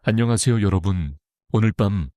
안녕하세요, 여러분. 오늘 밤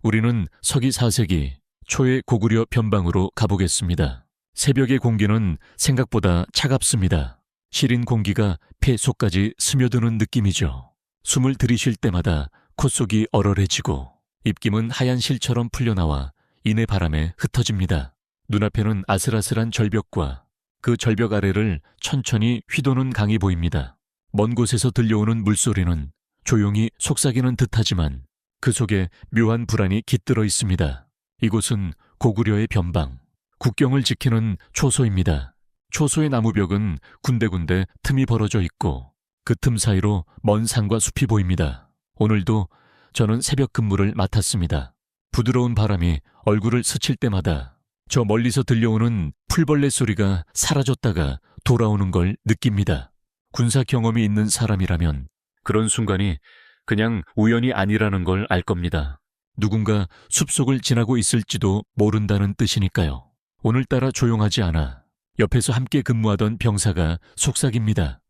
우리는 서기 4세기 초의 고구려 변방으로 가보겠습니다. 새벽의 공기는 생각보다 차갑습니다. 시린 공기가 폐 속까지 스며드는 느낌이죠. 숨을 들이쉴 때마다 콧속이 얼얼해지고 입김은 하얀 실처럼 풀려나와 이내 바람에 흩어집니다. 눈앞에는 아슬아슬한 절벽과 그 절벽 아래를 천천히 휘도는 강이 보입니다. 먼 곳에서 들려오는 물소리는 조용히 속삭이는 듯하지만 그 속에 묘한 불안이 깃들어 있습니다. 이곳은 고구려의 변방, 국경을 지키는 초소입니다. 초소의 나무벽은 군데군데 틈이 벌어져 있고 그 틈 사이로 먼 산과 숲이 보입니다. 오늘도 저는 새벽 근무를 맡았습니다. 부드러운 바람이 얼굴을 스칠 때마다 저 멀리서 들려오는 풀벌레 소리가 사라졌다가 돌아오는 걸 느낍니다. 군사 경험이 있는 사람이라면 그런 순간이 그냥 우연이 아니라는 걸 알 겁니다. 누군가 숲속을 지나고 있을지도 모른다는 뜻이니까요. 오늘따라 조용하지 않아 옆에서 함께 근무하던 병사가 속삭입니다.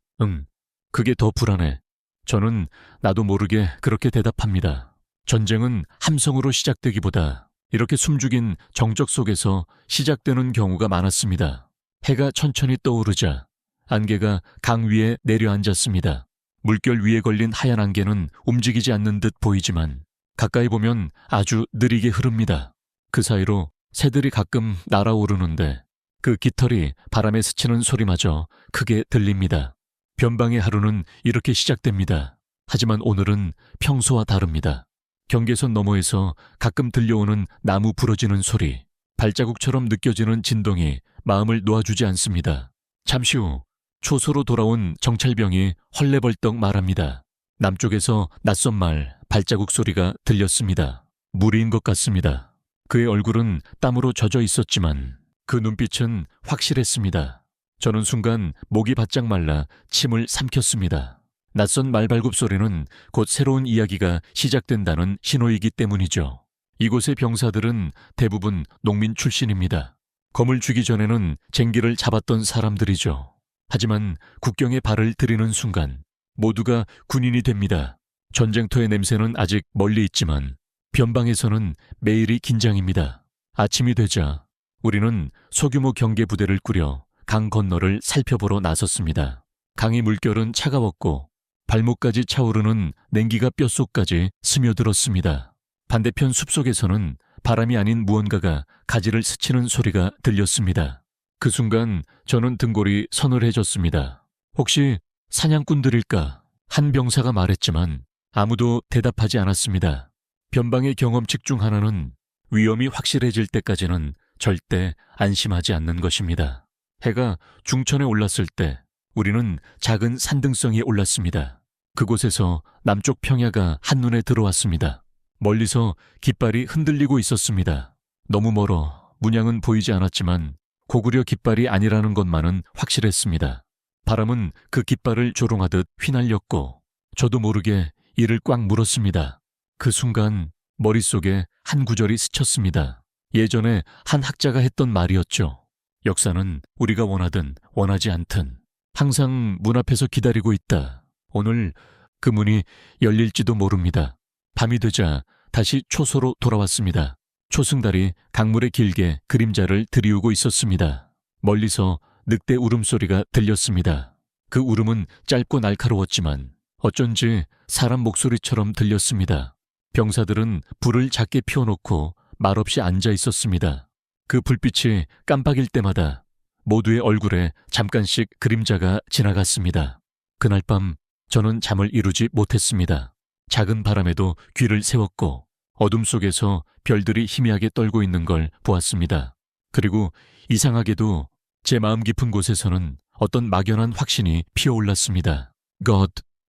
그게 더 불안해. 저는 나도 모르게 그렇게 대답합니다. 전쟁은 함성으로 시작되기보다 이렇게 숨죽인 정적 속에서 시작되는 경우가 많았습니다. 해가 천천히 떠오르자 안개가 강 위에 내려앉았습니다. 물결 위에 걸린 하얀 안개는 움직이지 않는 듯 보이지만 가까이 보면 아주 느리게 흐릅니다. 그 사이로 새들이 가끔 날아오르는데 그 깃털이 바람에 스치는 소리마저 크게 들립니다. 변방의 하루는 이렇게 시작됩니다. 하지만 오늘은 평소와 다릅니다. 경계선 너머에서 가끔 들려오는 나무 부러지는 소리, 발자국처럼 느껴지는 진동이 마음을 놓아주지 않습니다. 잠시 후 초소로 돌아온 정찰병이 헐레벌떡 말합니다. 남쪽에서 낯선 말, 발자국 소리가 들렸습니다. 무리인 것 같습니다. 그의 얼굴은 땀으로 젖어 있었지만 그 눈빛은 확실했습니다. 저는 순간 목이 바짝 말라 침을 삼켰습니다. 낯선 말발굽 소리는 곧 새로운 이야기가 시작된다는 신호이기 때문이죠. 이곳의 병사들은 대부분 농민 출신입니다. 검을 쥐기 전에는 쟁기를 잡았던 사람들이죠. 하지만 국경에 발을 들이는 순간 모두가 군인이 됩니다. 전쟁터의 냄새는 아직 멀리 있지만 변방에서는 매일이 긴장입니다. 아침이 되자 우리는 소규모 경계 부대를 꾸려 강 건너를 살펴보러 나섰습니다. 강의 물결은 차가웠고 발목까지 차오르는 냉기가 뼛속까지 스며들었습니다. 반대편 숲속에서는 바람이 아닌 무언가가 가지를 스치는 소리가 들렸습니다. 그 순간 저는 등골이 서늘해졌습니다. 혹시 사냥꾼들일까? 한 병사가 말했지만 아무도 대답하지 않았습니다. 변방의 경험칙 중 하나는 위험이 확실해질 때까지는 절대 안심하지 않는 것입니다. 해가 중천에 올랐을 때 우리는 작은 산등성에 올랐습니다. 그곳에서 남쪽 평야가 한눈에 들어왔습니다. 멀리서 깃발이 흔들리고 있었습니다. 너무 멀어 문양은 보이지 않았지만 고구려 깃발이 아니라는 것만은 확실했습니다. 바람은 그 깃발을 조롱하듯 휘날렸고 저도 모르게 이를 꽉 물었습니다. 그 순간 머릿속에 한 구절이 스쳤습니다. 예전에 한 학자가 했던 말이었죠. 역사는 우리가 원하든 원하지 않든 항상 문 앞에서 기다리고 있다. 오늘 그 문이 열릴지도 모릅니다. 밤이 되자 다시 초소로 돌아왔습니다. 초승달이 강물에 길게 그림자를 들이우고 있었습니다. 멀리서 늑대 울음소리가 들렸습니다. 그 울음은 짧고 날카로웠지만 어쩐지 사람 목소리처럼 들렸습니다. 병사들은 불을 작게 피워놓고 말없이 앉아 있었습니다. 그 불빛이 깜빡일 때마다 모두의 얼굴에 잠깐씩 그림자가 지나갔습니다. 그날 밤 저는 잠을 이루지 못했습니다. 작은 바람에도 귀를 세웠고 어둠 속에서 별들이 희미하게 떨고 있는 걸 보았습니다. 그리고 이상하게도 제 마음 깊은 곳에서는 어떤 막연한 확신이 피어올랐습니다.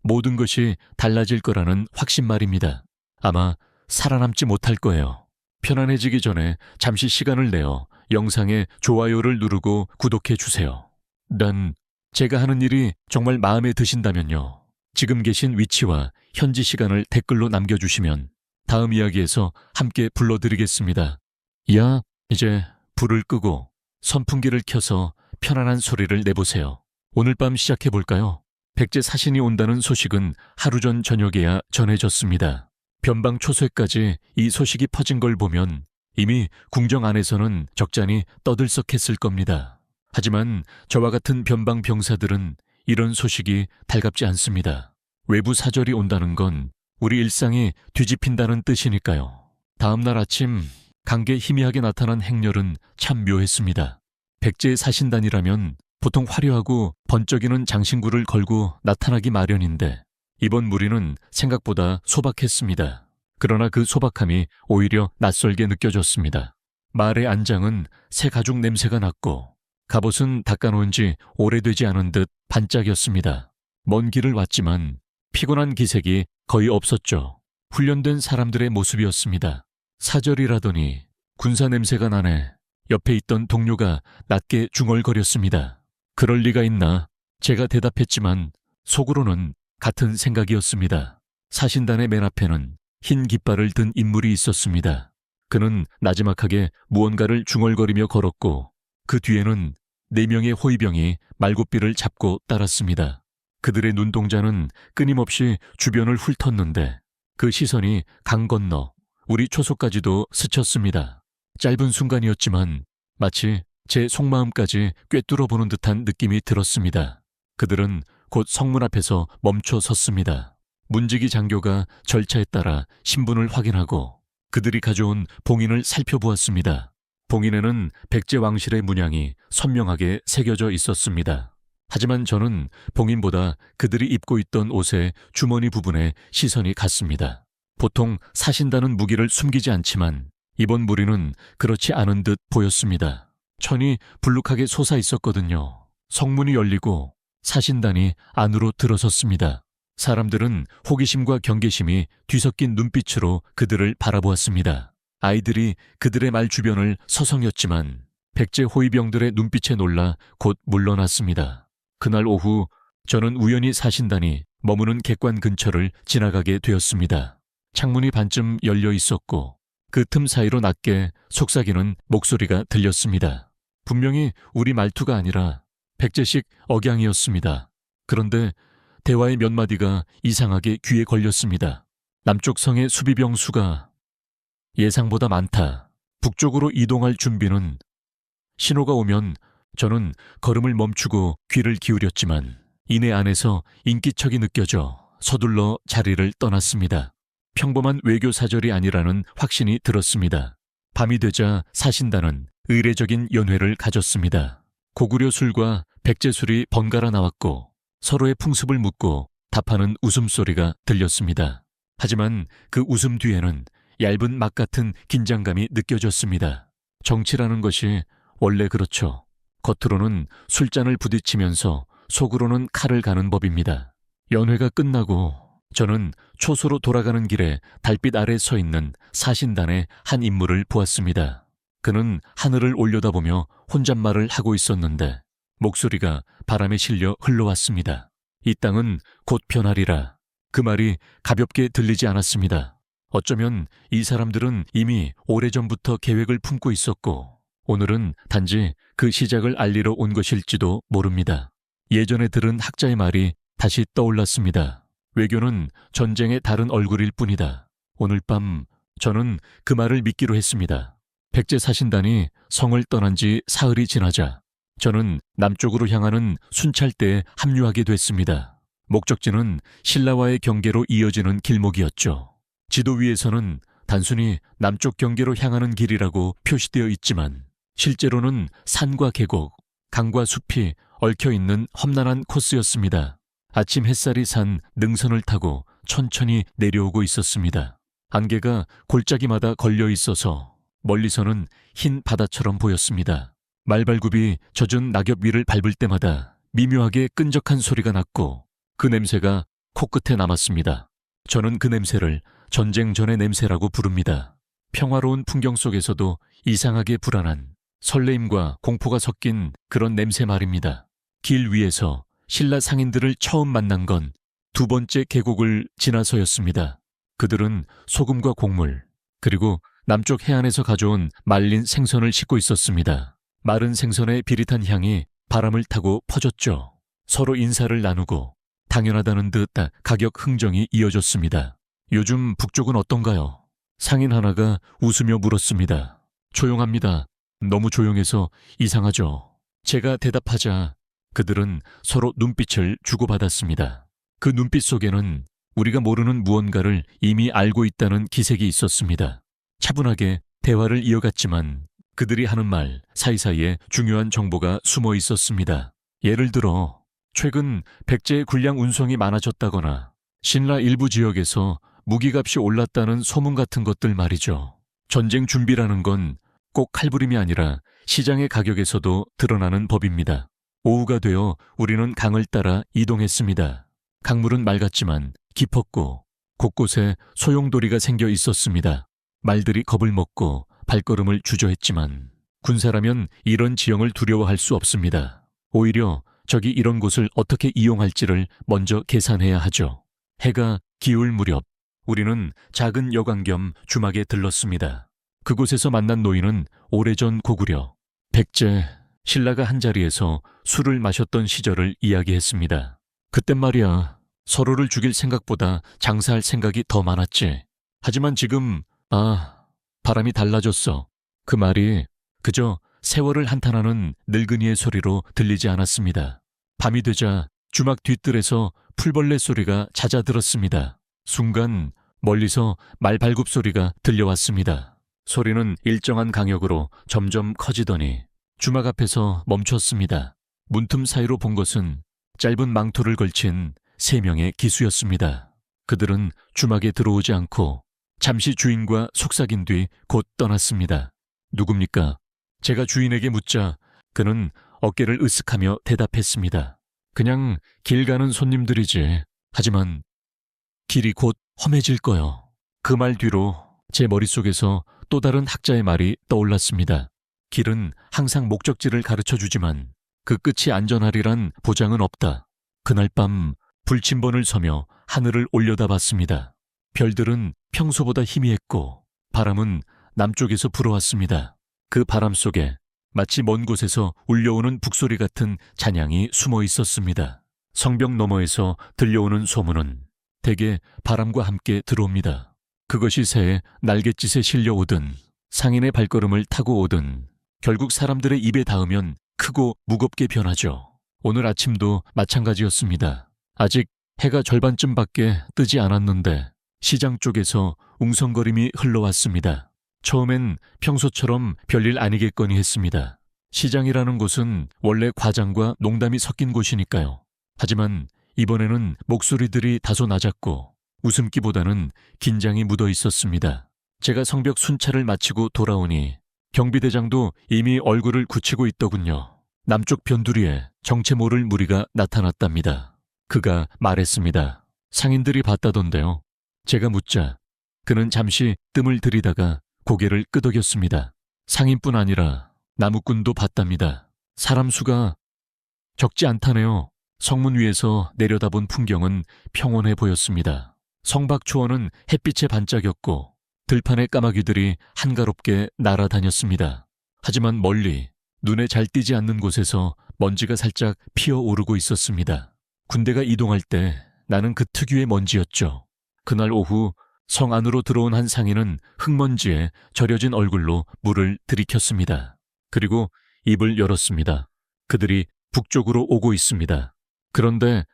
모든 것이 달라질 거라는 확신 말입니다. 아마 살아남지 못할 거예요. 편안해지기 전에 잠시 시간을 내어 영상에 좋아요를 누르고 구독해 주세요. 제가 하는 일이 정말 마음에 드신다면요. 지금 계신 위치와 현지 시간을 댓글로 남겨주시면 다음 이야기에서 함께 불러드리겠습니다. 이제 불을 끄고 선풍기를 켜서 편안한 소리를 내보세요. 오늘 밤 시작해볼까요? 백제 사신이 온다는 소식은 하루 전 저녁에야 전해졌습니다. 변방 초소에까지 이 소식이 퍼진 걸 보면 이미 궁정 안에서는 적잖이 떠들썩했을 겁니다. 하지만 저와 같은 변방 병사들은 이런 소식이 달갑지 않습니다. 외부 사절이 온다는 건 우리 일상이 뒤집힌다는 뜻이니까요. 다음 날 아침 강계 희미하게 나타난 행렬은 참 묘했습니다. 백제의 사신단이라면 보통 화려하고 번쩍이는 장신구를 걸고 나타나기 마련인데 이번 무리는 생각보다 소박했습니다. 그러나 그 소박함이 오히려 낯설게 느껴졌습니다. 말의 안장은 새 가죽 냄새가 났고 갑옷은 닦아놓은 지 오래되지 않은 듯 반짝였습니다. 먼 길을 왔지만 피곤한 기색이 거의 없었죠. 훈련된 사람들의 모습이었습니다. 사절이라더니 군사 냄새가 나네. 옆에 있던 동료가 낮게 중얼거렸습니다. 그럴 리가 있나? 제가 대답했지만 속으로는 같은 생각이었습니다. 사신단의 맨 앞에는 흰 깃발을 든 인물이 있었습니다. 그는 나지막하게 무언가를 중얼거리며 걸었고 그 뒤에는 4명의 호위병이 말굽비를 잡고 따랐습니다. 그들의 눈동자는 끊임없이 주변을 훑었는데 그 시선이 강 건너 우리 초소까지도 스쳤습니다. 짧은 순간이었지만 마치 제 속마음까지 꿰뚫어보는 듯한 느낌이 들었습니다. 그들은 곧 성문 앞에서 멈춰 섰습니다. 문지기 장교가 절차에 따라 신분을 확인하고 그들이 가져온 봉인을 살펴보았습니다. 봉인에는 백제 왕실의 문양이 선명하게 새겨져 있었습니다. 하지만 저는 봉인보다 그들이 입고 있던 옷의 주머니 부분에 시선이 갔습니다. 보통 사신단은 무기를 숨기지 않지만 이번 무리는 그렇지 않은 듯 보였습니다. 천이 불룩하게 솟아 있었거든요. 성문이 열리고 사신단이 안으로 들어섰습니다. 사람들은 호기심과 경계심이 뒤섞인 눈빛으로 그들을 바라보았습니다. 아이들이 그들의 말 주변을 서성였지만 백제 호위병들의 눈빛에 놀라 곧 물러났습니다. 그날 오후 저는 우연히 사신단이 머무는 객관 근처를 지나가게 되었습니다. 창문이 반쯤 열려 있었고 그 틈 사이로 낮게 속삭이는 목소리가 들렸습니다. 분명히 우리 말투가 아니라 백제식 억양이었습니다. 그런데 대화의 몇 마디가 이상하게 귀에 걸렸습니다. 남쪽 성의 수비병 수가 예상보다 많다. 북쪽으로 이동할 준비는. 신호가 오면 저는 걸음을 멈추고 귀를 기울였지만 이내 안에서 인기척이 느껴져 서둘러 자리를 떠났습니다. 평범한 외교 사절이 아니라는 확신이 들었습니다. 밤이 되자 사신단은 의례적인 연회를 가졌습니다. 고구려 술과 백제술이 번갈아 나왔고 서로의 풍습을 묻고 답하는 웃음소리가 들렸습니다. 하지만 그 웃음 뒤에는 얇은 막 같은 긴장감이 느껴졌습니다. 정치라는 것이 원래 그렇죠. 겉으로는 술잔을 부딪히면서 속으로는 칼을 가는 법입니다. 연회가 끝나고 저는 초소로 돌아가는 길에 달빛 아래 서 있는 사신단의 한 인물을 보았습니다. 그는 하늘을 올려다보며 혼잣말을 하고 있었는데 목소리가 바람에 실려 흘러왔습니다. 이 땅은 곧 변하리라. 그 말이 가볍게 들리지 않았습니다. 어쩌면 이 사람들은 이미 오래전부터 계획을 품고 있었고 오늘은 단지 그 시작을 알리러 온 것일지도 모릅니다. 예전에 들은 학자의 말이 다시 떠올랐습니다. 외교는 전쟁의 다른 얼굴일 뿐이다. 오늘 밤 저는 그 말을 믿기로 했습니다. 백제 사신단이 성을 떠난 지 사흘이 지나자 저는 남쪽으로 향하는 순찰대에 합류하게 됐습니다. 목적지는 신라와의 경계로 이어지는 길목이었죠. 지도 위에서는 단순히 남쪽 경계로 향하는 길이라고 표시되어 있지만 실제로는 산과 계곡, 강과 숲이 얽혀있는 험난한 코스였습니다. 아침 햇살이 산 능선을 타고 천천히 내려오고 있었습니다. 안개가 골짜기마다 걸려 있어서 멀리서는 흰 바다처럼 보였습니다. 말발굽이 젖은 낙엽 위를 밟을 때마다 미묘하게 끈적한 소리가 났고 그 냄새가 코끝에 남았습니다. 저는 그 냄새를 전쟁 전의 냄새라고 부릅니다. 평화로운 풍경 속에서도 이상하게 불안한 설레임과 공포가 섞인 그런 냄새 말입니다. 길 위에서 신라 상인들을 처음 만난 건 2번째 계곡을 지나서였습니다. 그들은 소금과 곡물, 그리고 남쪽 해안에서 가져온 말린 생선을 싣고 있었습니다. 마른 생선의 비릿한 향이 바람을 타고 퍼졌죠. 서로 인사를 나누고 당연하다는 듯 가격 흥정이 이어졌습니다. 요즘 북쪽은 어떤가요? 상인 하나가 웃으며 물었습니다. 조용합니다. 너무 조용해서 이상하죠. 제가 대답하자 그들은 서로 눈빛을 주고받았습니다. 그 눈빛 속에는 우리가 모르는 무언가를 이미 알고 있다는 기색이 있었습니다. 차분하게 대화를 이어갔지만 그들이 하는 말 사이사이에 중요한 정보가 숨어 있었습니다. 예를 들어 최근 백제의 군량 운송이 많아졌다거나 신라 일부 지역에서 무기값이 올랐다는 소문 같은 것들 말이죠. 전쟁 준비라는 건 꼭 칼부림이 아니라 시장의 가격에서도 드러나는 법입니다. 오후가 되어 우리는 강을 따라 이동했습니다. 강물은 맑았지만 깊었고 곳곳에 소용돌이가 생겨 있었습니다. 말들이 겁을 먹고 발걸음을 주저했지만 군사라면 이런 지형을 두려워할 수 없습니다. 오히려 적이 이런 곳을 어떻게 이용할지를 먼저 계산해야 하죠. 해가 기울 무렵 우리는 작은 여관 겸 주막에 들렀습니다. 그곳에서 만난 노인은 오래전 고구려, 백제, 신라가 한자리에서 술을 마셨던 시절을 이야기했습니다. 그땐 말이야, 서로를 죽일 생각보다 장사할 생각이 더 많았지. 하지만 지금, 바람이 달라졌어. 그 말이 그저 세월을 한탄하는 늙은이의 소리로 들리지 않았습니다. 밤이 되자 주막 뒷뜰에서 풀벌레 소리가 잦아들었습니다. 순간 멀리서 말발굽 소리가 들려왔습니다. 소리는 일정한 강역으로 점점 커지더니 주막 앞에서 멈췄습니다. 문틈 사이로 본 것은 짧은 망토를 걸친 3명의 기수였습니다. 그들은 주막에 들어오지 않고 잠시 주인과 속삭인 뒤 곧 떠났습니다. 누굽니까? 제가 주인에게 묻자 그는 어깨를 으쓱하며 대답했습니다. 그냥 길 가는 손님들이지. 하지만 길이 곧 험해질 거요. 그 말 뒤로 제 머릿속에서 또 다른 학자의 말이 떠올랐습니다. 길은 항상 목적지를 가르쳐주지만 그 끝이 안전하리란 보장은 없다. 그날 밤 불침번을 서며 하늘을 올려다봤습니다. 별들은 평소보다 희미했고 바람은 남쪽에서 불어왔습니다. 그 바람 속에 마치 먼 곳에서 울려오는 북소리 같은 잔향이 숨어 있었습니다. 성벽 너머에서 들려오는 소문은 대개 바람과 함께 들어옵니다. 그것이 새의 날갯짓에 실려오든 상인의 발걸음을 타고 오든 결국 사람들의 입에 닿으면 크고 무겁게 변하죠. 오늘 아침도 마찬가지였습니다. 아직 해가 절반쯤밖에 뜨지 않았는데 시장 쪽에서 웅성거림이 흘러왔습니다. 처음엔 평소처럼 별일 아니겠거니 했습니다. 시장이라는 곳은 원래 과장과 농담이 섞인 곳이니까요. 하지만 이번에는 목소리들이 다소 낮았고 웃음기보다는 긴장이 묻어 있었습니다. 제가 성벽 순찰을 마치고 돌아오니 경비대장도 이미 얼굴을 굳히고 있더군요. 남쪽 변두리에 정체 모를 무리가 나타났답니다. 그가 말했습니다. 상인들이 봤다던데요. 제가 묻자 그는 잠시 뜸을 들이다가 고개를 끄덕였습니다. 상인뿐 아니라 나무꾼도 봤답니다. 사람 수가 적지 않다네요. 성문 위에서 내려다본 풍경은 평온해 보였습니다. 성박초원은 햇빛에 반짝였고 들판의 까마귀들이 한가롭게 날아다녔습니다. 하지만 멀리 눈에 잘 띄지 않는 곳에서 먼지가 살짝 피어오르고 있었습니다. 군대가 이동할 때 나는 그 특유의 먼지였죠. 그날 오후 성 안으로 들어온 한 상인은 흙먼지에 절여진 얼굴로 물을 들이켰습니다. 그리고 입을 열었습니다. 그들이 북쪽으로 오고 있습니다. 그런데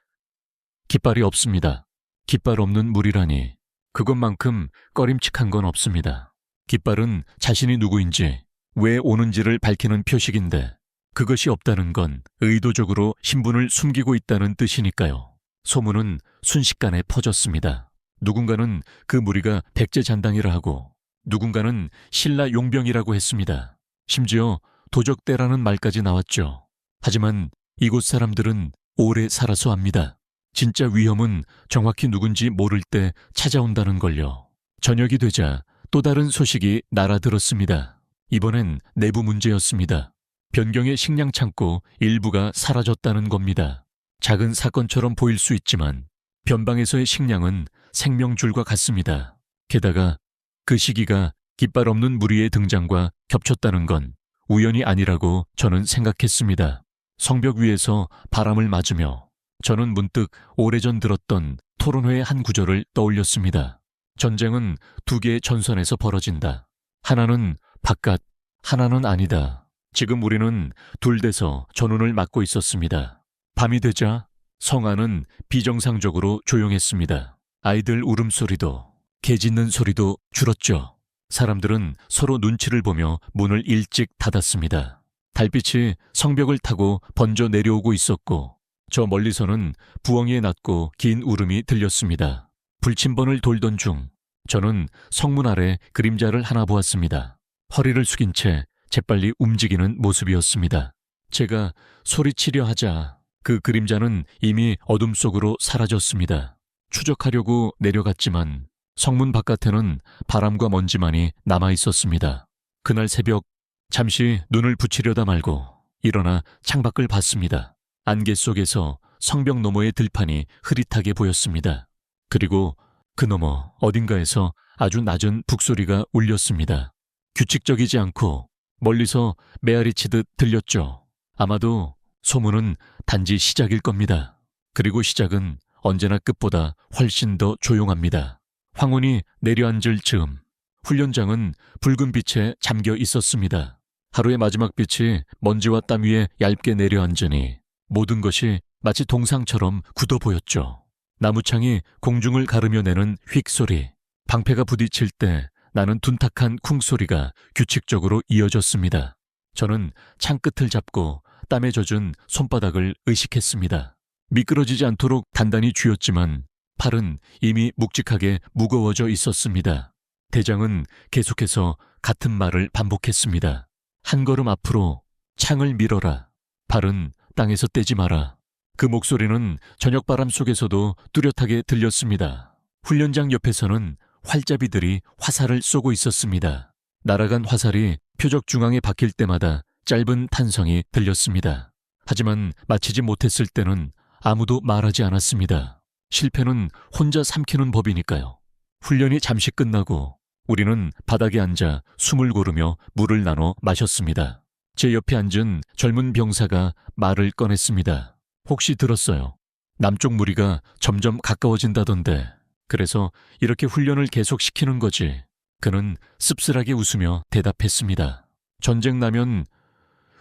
깃발이 없습니다. 깃발 없는 물이라니 그것만큼 꺼림칙한 건 없습니다. 깃발은 자신이 누구인지 왜 오는지를 밝히는 표식인데 그것이 없다는 건 의도적으로 신분을 숨기고 있다는 뜻이니까요. 소문은 순식간에 퍼졌습니다. 누군가는 그 무리가 백제 잔당이라 하고 누군가는 신라 용병이라고 했습니다. 심지어 도적대라는 말까지 나왔죠. 하지만 이곳 사람들은 오래 살아서 압니다. 진짜 위험은 정확히 누군지 모를 때 찾아온다는 걸요. 저녁이 되자 또 다른 소식이 날아들었습니다. 이번엔 내부 문제였습니다. 변경의 식량 창고 일부가 사라졌다는 겁니다. 작은 사건처럼 보일 수 있지만 변방에서의 식량은 생명줄과 같습니다. 게다가 그 시기가 깃발 없는 무리의 등장과 겹쳤다는 건 우연이 아니라고 저는 생각했습니다. 성벽 위에서 바람을 맞으며 저는 문득 오래전 들었던 토론회의 한 구절을 떠올렸습니다. 전쟁은 두 개의 전선에서 벌어진다. 하나는 바깥, 하나는 아니다. 지금 우리는 둘 데서 전운을 맞고 있었습니다. 밤이 되자 성 안은 비정상적으로 조용했습니다. 아이들 울음소리도, 개 짖는 소리도 줄었죠. 사람들은 서로 눈치를 보며 문을 일찍 닫았습니다. 달빛이 성벽을 타고 번져 내려오고 있었고 저 멀리서는 부엉이의 낮고 긴 울음이 들렸습니다. 불침번을 돌던 중 저는 성문 아래 그림자를 하나 보았습니다. 허리를 숙인 채 재빨리 움직이는 모습이었습니다. 제가 소리치려 하자 그 그림자는 이미 어둠 속으로 사라졌습니다. 추적하려고 내려갔지만 성문 바깥에는 바람과 먼지만이 남아 있었습니다. 그날 새벽 잠시 눈을 붙이려다 말고 일어나 창밖을 봤습니다. 안개 속에서 성벽 너머의 들판이 흐릿하게 보였습니다. 그리고 그 너머 어딘가에서 아주 낮은 북소리가 울렸습니다. 규칙적이지 않고 멀리서 메아리치듯 들렸죠. 아마도 소문은 단지 시작일 겁니다. 그리고 시작은 언제나 끝보다 훨씬 더 조용합니다. 황혼이 내려앉을 즈음 훈련장은 붉은 빛에 잠겨 있었습니다. 하루의 마지막 빛이 먼지와 땀 위에 얇게 내려앉으니 모든 것이 마치 동상처럼 굳어 보였죠. 나무창이 공중을 가르며 내는 휙 소리, 방패가 부딪힐 때 나는 둔탁한 쿵 소리가 규칙적으로 이어졌습니다. 저는 창끝을 잡고 땀에 젖은 손바닥을 의식했습니다. 미끄러지지 않도록 단단히 쥐었지만 팔은 이미 묵직하게 무거워져 있었습니다. 대장은 계속해서 같은 말을 반복했습니다. 한 걸음 앞으로, 창을 밀어라. 발은 땅에서 떼지 마라. 그 목소리는 저녁바람 속에서도 뚜렷하게 들렸습니다. 훈련장 옆에서는 활잡이들이 화살을 쏘고 있었습니다. 날아간 화살이 표적 중앙에 박힐 때마다 짧은 탄성이 들렸습니다. 하지만 마치지 못했을 때는 아무도 말하지 않았습니다. 실패는 혼자 삼키는 법이니까요. 훈련이 잠시 끝나고 우리는 바닥에 앉아 숨을 고르며 물을 나눠 마셨습니다. 제 옆에 앉은 젊은 병사가 말을 꺼냈습니다. 혹시 들었어요? 남쪽 무리가 점점 가까워진다던데. 그래서 이렇게 훈련을 계속 시키는 거지. 그는 씁쓸하게 웃으며 대답했습니다. 전쟁 나면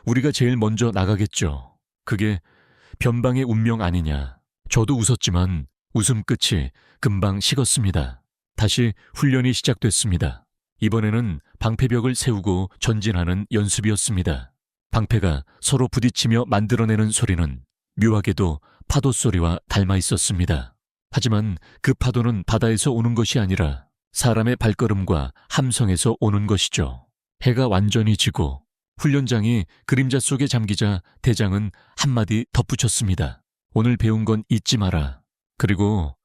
우리가 제일 먼저 나가겠죠. 그게 변방의 운명 아니냐. 저도 웃었지만 웃음 끝이 금방 식었습니다. 다시 훈련이 시작됐습니다. 이번에는 방패벽을 세우고 전진하는 연습이었습니다. 방패가 서로 부딪히며 만들어내는 소리는 묘하게도 파도 소리와 닮아 있었습니다. 하지만 그 파도는 바다에서 오는 것이 아니라 사람의 발걸음과 함성에서 오는 것이죠. 해가 완전히 지고 훈련장이 그림자 속에 잠기자 대장은 한마디 덧붙였습니다. 오늘 배운 건 잊지 마라. 그리고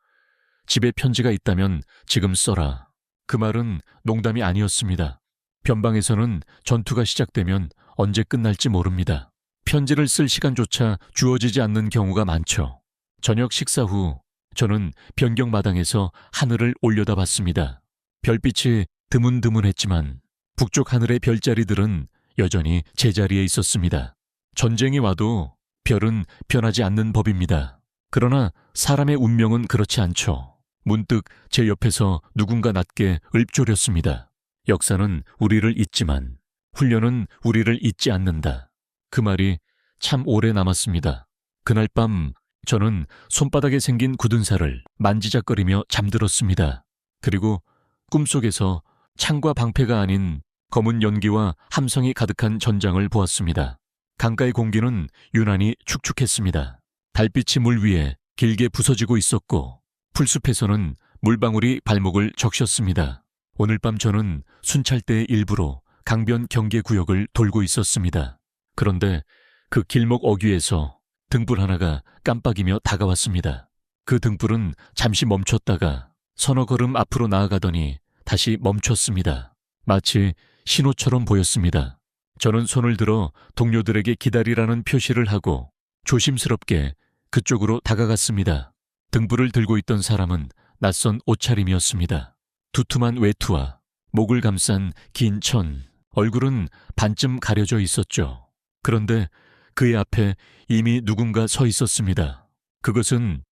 집에 편지가 있다면 지금 써라. 그 말은 농담이 아니었습니다. 변방에서는 전투가 시작되면 언제 끝날지 모릅니다. 편지를 쓸 시간조차 주어지지 않는 경우가 많죠. 저녁 식사 후 저는 변경마당에서 하늘을 올려다봤습니다. 별빛이 드문드문했지만 북쪽 하늘의 별자리들은 여전히 제자리에 있었습니다. 전쟁이 와도 별은 변하지 않는 법입니다. 그러나 사람의 운명은 그렇지 않죠. 문득 제 옆에서 누군가 낮게 읊조렸습니다. 역사는 우리를 잊지만 훈련은 우리를 잊지 않는다. 그 말이 참 오래 남았습니다. 그날 밤 저는 손바닥에 생긴 굳은 살을 만지작거리며 잠들었습니다. 그리고 꿈속에서 창과 방패가 아닌 검은 연기와 함성이 가득한 전장을 보았습니다. 강가의 공기는 유난히 축축했습니다. 달빛이 물 위에 길게 부서지고 있었고 풀숲에서는 물방울이 발목을 적셨습니다. 오늘 밤 저는 순찰대의 일부로 강변 경계구역을 돌고 있었습니다. 그런데 그 길목 어귀에서 등불 하나가 깜빡이며 다가왔습니다. 그 등불은 잠시 멈췄다가 서너 걸음 앞으로 나아가더니 다시 멈췄습니다. 마치 신호처럼 보였습니다. 저는 손을 들어 동료들에게 기다리라는 표시를 하고 조심스럽게 그쪽으로 다가갔습니다. 등불을 들고 있던 사람은 낯선 옷차림이었습니다. 두툼한 외투와 목을 감싼 긴 천, 얼굴은 반쯤 가려져 있었죠. 그런데 그의 앞에 이미 누군가 서 있었습니다. 그것은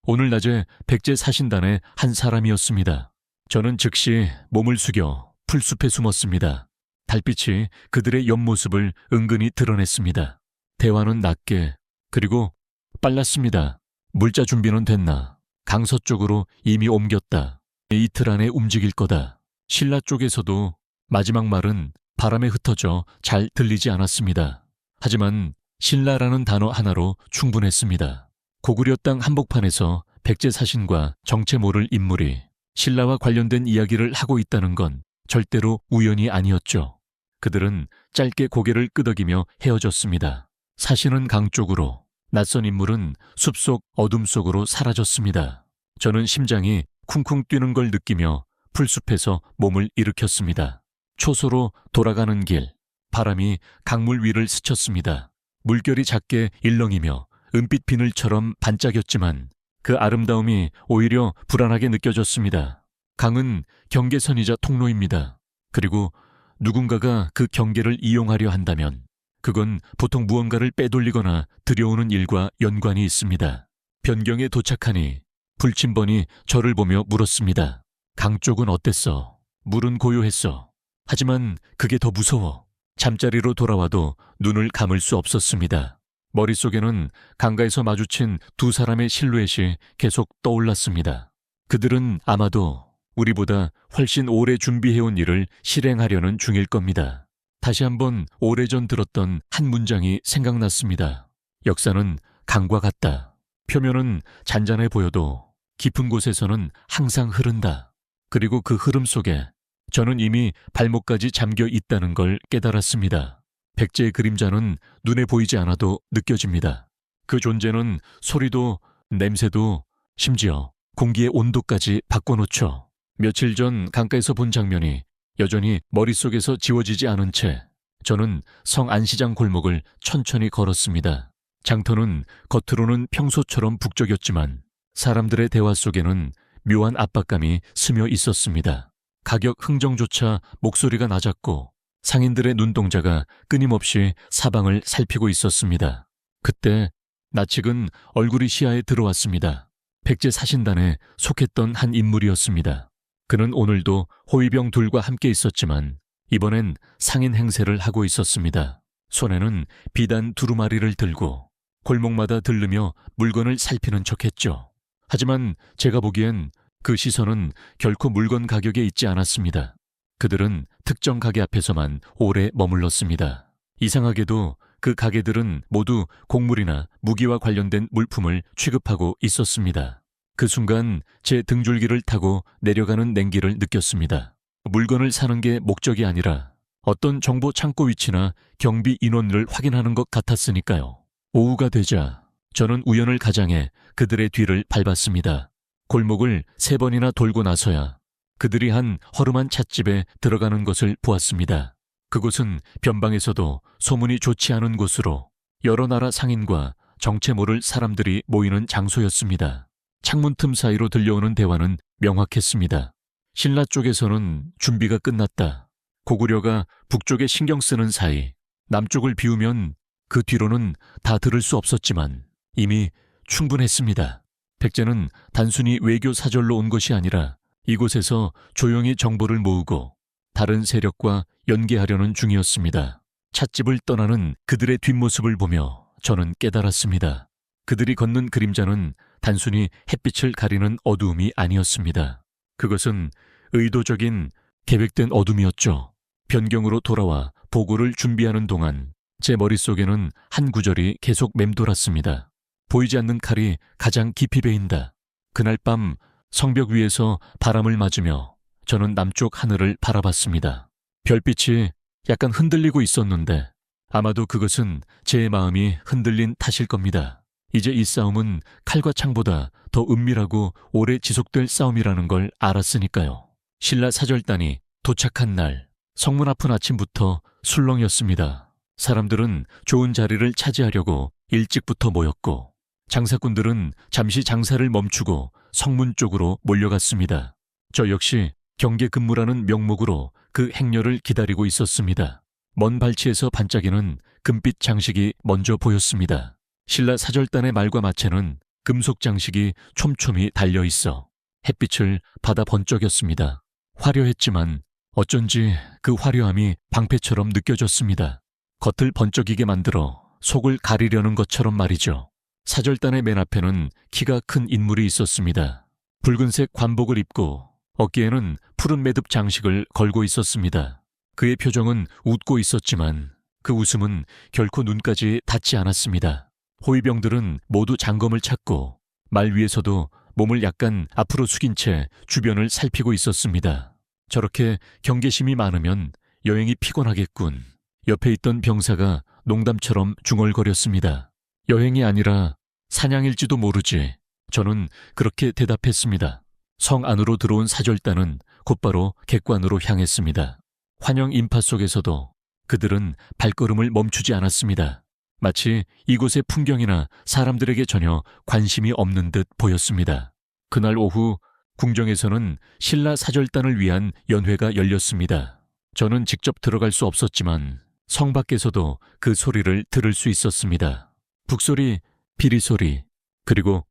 오늘 낮에 백제 사신단의 한 사람이었습니다. 저는 즉시 몸을 숙여 풀숲에 숨었습니다. 달빛이 그들의 옆모습을 은근히 드러냈습니다. 대화는 낮게 그리고 빨랐습니다. 물자 준비는 됐나? 강서쪽으로 이미 옮겼다. 이틀 안에 움직일 거다. 신라 쪽에서도 마지막 말은 바람에 흩어져 잘 들리지 않았습니다. 하지만 신라라는 단어 하나로 충분했습니다. 고구려 땅 한복판에서 백제 사신과 정체 모를 인물이 신라와 관련된 이야기를 하고 있다는 건 절대로 우연이 아니었죠. 그들은 짧게 고개를 끄덕이며 헤어졌습니다. 사신은 강 쪽으로, 낯선 인물은 숲속 어둠 속으로 사라졌습니다. 저는 심장이 쿵쿵 뛰는 걸 느끼며 풀숲에서 몸을 일으켰습니다. 초소로 돌아가는 길, 바람이 강물 위를 스쳤습니다. 물결이 작게 일렁이며 은빛 비늘처럼 반짝였지만 그 아름다움이 오히려 불안하게 느껴졌습니다. 강은 경계선이자 통로입니다. 그리고 누군가가 그 경계를 이용하려 한다면 그건 보통 무언가를 빼돌리거나 들여오는 일과 연관이 있습니다. 변경에 도착하니 불침번이 저를 보며 물었습니다. 강 쪽은 어땠어? 물은 고요했어. 하지만 그게 더 무서워. 잠자리로 돌아와도 눈을 감을 수 없었습니다. 머릿속에는 강가에서 마주친 두 사람의 실루엣이 계속 떠올랐습니다. 그들은 아마도 우리보다 훨씬 오래 준비해온 일을 실행하려는 중일 겁니다. 다시 한번 오래전 들었던 한 문장이 생각났습니다. 역사는 강과 같다. 표면은 잔잔해 보여도 깊은 곳에서는 항상 흐른다. 그리고 그 흐름 속에 저는 이미 발목까지 잠겨 있다는 걸 깨달았습니다. 백제의 그림자는 눈에 보이지 않아도 느껴집니다. 그 존재는 소리도 냄새도 심지어 공기의 온도까지 바꿔놓죠. 며칠 전 강가에서 본 장면이 여전히 머릿속에서 지워지지 않은 채 저는 성 안시장 골목을 천천히 걸었습니다. 장터는 겉으로는 평소처럼 북적였지만 사람들의 대화 속에는 묘한 압박감이 스며 있었습니다. 가격 흥정조차 목소리가 낮았고 상인들의 눈동자가 끊임없이 사방을 살피고 있었습니다. 그때 낯익은 얼굴이 시야에 들어왔습니다. 백제 사신단에 속했던 한 인물이었습니다. 그는 오늘도 호위병 둘과 함께 있었지만 이번엔 상인 행세를 하고 있었습니다. 손에는 비단 두루마리를 들고 골목마다 들르며 물건을 살피는 척했죠. 하지만 제가 보기엔 그 시선은 결코 물건 가격에 있지 않았습니다. 그들은 특정 가게 앞에서만 오래 머물렀습니다. 이상하게도 그 가게들은 모두 곡물이나 무기와 관련된 물품을 취급하고 있었습니다. 그 순간 제 등줄기를 타고 내려가는 냉기를 느꼈습니다. 물건을 사는 게 목적이 아니라 어떤 정보 창고 위치나 경비 인원을 확인하는 것 같았으니까요. 오후가 되자 저는 우연을 가장해 그들의 뒤를 밟았습니다. 골목을 3번이나 돌고 나서야 그들이 한 허름한 찻집에 들어가는 것을 보았습니다. 그곳은 변방에서도 소문이 좋지 않은 곳으로 여러 나라 상인과 정체 모를 사람들이 모이는 장소였습니다. 창문 틈 사이로 들려오는 대화는 명확했습니다. 신라 쪽에서는 준비가 끝났다. 고구려가 북쪽에 신경 쓰는 사이 남쪽을 비우면 그 뒤로는 다 들을 수 없었지만 이미 충분했습니다. 백제는 단순히 외교 사절로 온 것이 아니라 이곳에서 조용히 정보를 모으고 다른 세력과 연계하려는 중이었습니다. 찻집을 떠나는 그들의 뒷모습을 보며 저는 깨달았습니다. 그들이 걷는 그림자는 단순히 햇빛을 가리는 어두움이 아니었습니다. 그것은 의도적인 계획된 어둠이었죠. 변경으로 돌아와 보고를 준비하는 동안 제 머릿속에는 한 구절이 계속 맴돌았습니다. 보이지 않는 칼이 가장 깊이 베인다. 그날 밤 성벽 위에서 바람을 맞으며 저는 남쪽 하늘을 바라봤습니다. 별빛이 약간 흔들리고 있었는데 아마도 그것은 제 마음이 흔들린 탓일 겁니다. 이제 이 싸움은 칼과 창보다 더 은밀하고 오래 지속될 싸움이라는 걸 알았으니까요. 신라 사절단이 도착한 날 성문 앞은 아침부터 술렁이었습니다. 사람들은 좋은 자리를 차지하려고 일찍부터 모였고 장사꾼들은 잠시 장사를 멈추고 성문 쪽으로 몰려갔습니다. 저 역시 경계 근무라는 명목으로 그 행렬을 기다리고 있었습니다. 먼 발치에서 반짝이는 금빛 장식이 먼저 보였습니다. 신라 사절단의 말과 마체는 금속 장식이 촘촘히 달려 있어 햇빛을 받아 번쩍였습니다. 화려했지만 어쩐지 그 화려함이 방패처럼 느껴졌습니다. 겉을 번쩍이게 만들어 속을 가리려는 것처럼 말이죠. 사절단의 맨 앞에는 키가 큰 인물이 있었습니다. 붉은색 관복을 입고 어깨에는 푸른 매듭 장식을 걸고 있었습니다. 그의 표정은 웃고 있었지만 그 웃음은 결코 눈까지 닿지 않았습니다. 호위병들은 모두 장검을 찾고 말 위에서도 몸을 약간 앞으로 숙인 채 주변을 살피고 있었습니다. 저렇게 경계심이 많으면 여행이 피곤하겠군. 옆에 있던 병사가 농담처럼 중얼거렸습니다. 여행이 아니라 사냥일지도 모르지. 저는 그렇게 대답했습니다. 성 안으로 들어온 사절단은 곧바로 객관으로 향했습니다. 환영 인파 속에서도 그들은 발걸음을 멈추지 않았습니다. 마치 이곳의 풍경이나 사람들에게 전혀 관심이 없는 듯 보였습니다. 그날 오후 궁정에서는 신라 사절단을 위한 연회가 열렸습니다. 저는 직접 들어갈 수 없었지만 성 밖에서도 그 소리를 들을 수 있었습니다. 북소리, 비리소리, 그리고